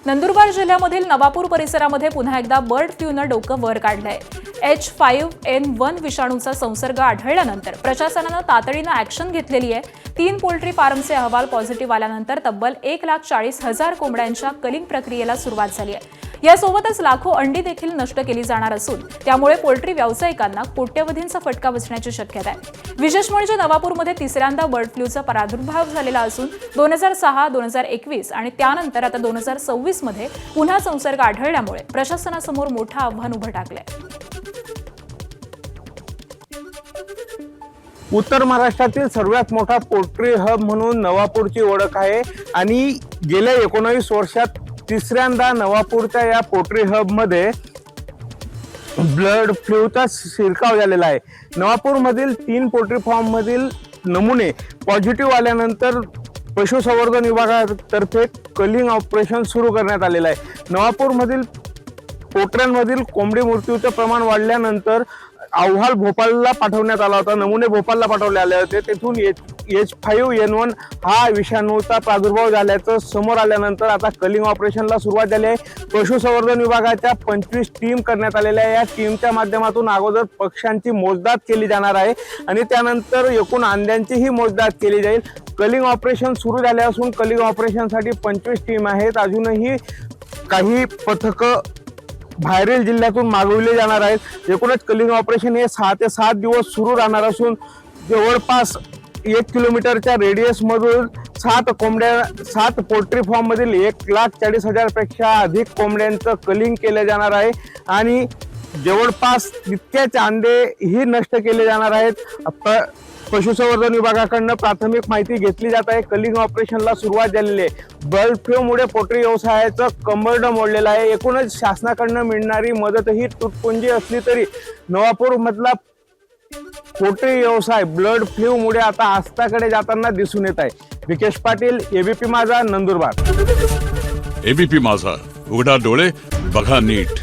नंदुरबार जिल्ह्यामधील नवापूर परिसरामध्ये पुन्हा एकदा बर्ड फ्लूनं डोकं वर काढलंय। H5N1 विषाणूचा संसर्ग आढळल्यानंतर प्रशासनानं तातडीनं ॲक्शन घेतलेली आहे। 3 पोल्ट्री फार्मचे अहवाल पॉझिटिव्ह आल्यानंतर तब्बल 1,40,000 कोंबड्यांच्या कलिंग प्रक्रियेला सुरुवात झाली आहे। यासोबतच लाखो अंडी देखील नष्ट केली जाणार असून त्यामुळे पोल्ट्री व्यावसायिकांना कोट्यवधींचा फटका बसण्याची शक्यता आहे। विशेष म्हणजे नवापूरमध्ये तिसऱ्यांदा बर्ड फ्लूचा प्रादुर्भाव झालेला असून 2006, 2021 आणि त्यानंतर आता 2026 मध्ये पुन्हा संसर्ग आढळल्यामुळे प्रशासनासमोर मोठं आव्हान उभं टाकलंय। उत्तर महाराष्ट्रातील सर्वात मोठा पोल्ट्री हब म्हणून नवापूरची ओळख आहे आणि गेल्या 19 वर्षात तिसऱ्यांदा नवापूरच्या या पोल्ट्री हबमध्ये बर्ड फ्लूचा शिरकाव झालेला आहे। नवापूरमधील 3 पोल्ट्री फार्ममधील नमुने पॉझिटिव्ह आल्यानंतर पशुसंवर्धन विभागातर्फे कलिंग ऑपरेशन सुरू करण्यात आलेलं आहे। नवापूरमधील पोल्ट्र्यांमधील कोंबडी मृत्यूचे प्रमाण वाढल्यानंतर अहवाल भोपाळला पाठवण्यात आला होता। नमुने भोपाळला पाठवले आले होते। तेथून H5N1 हा विषाणूचा प्रादुर्भाव झाल्याचं समोर आल्यानंतर आता कलिंग ऑपरेशनला सुरुवात झाली आहे। पशुसंवर्धन विभागाच्या 25 टीम करण्यात आलेल्या आहे। या टीमच्या माध्यमातून अगोदर पक्ष्यांची मोजदाद केली जाणार आहे आणि त्यानंतर एकूण अंड्यांचीही मोजदाद केली जाईल। कलिंग ऑपरेशन सुरू झाले असून कलिंग ऑपरेशनसाठी 25 टीम आहेत। अजूनही काही पथकं बाहेरील जिल्ह्यातून मागवले जाणार आहेत। एकूणच कलिंग ऑपरेशन हे 6 ते 7 दिवस सुरू राहणार असून जवळपास 1 किलोमीटरच्या रेडियसमधून 7 पोल्ट्री फार्ममधील 1,40,000 पेक्षा अधिक कोंबड्यांचं कलिंग केलं जाणार आहे आणि जवळपास तितकेच अंडे ही नष्ट केले जाणार आहेत। पशुसंवर्धन विभागाकडून प्राथमिक माहिती घेतली जात आहे। कलिंग ऑपरेशनला सुरुवात झालेली आहे। बर्ड फ्लूमुळे पोल्ट्री व्यवसायाचं कंबरड मोडलेलं आहे। एकूणच शासनाकडून मिळणारी मदत ही तुटपुंजी असली तरी नवापूर मधला पोल्ट्री व्यवसाय बर्ड फ्लूमुळे आता अस्ताकडे जाताना दिसून येत आहे। विकेश पाटील, एबीपी माझा, नंदुरबार। एबीपी माझा, उघडा डोळे बघा नीट।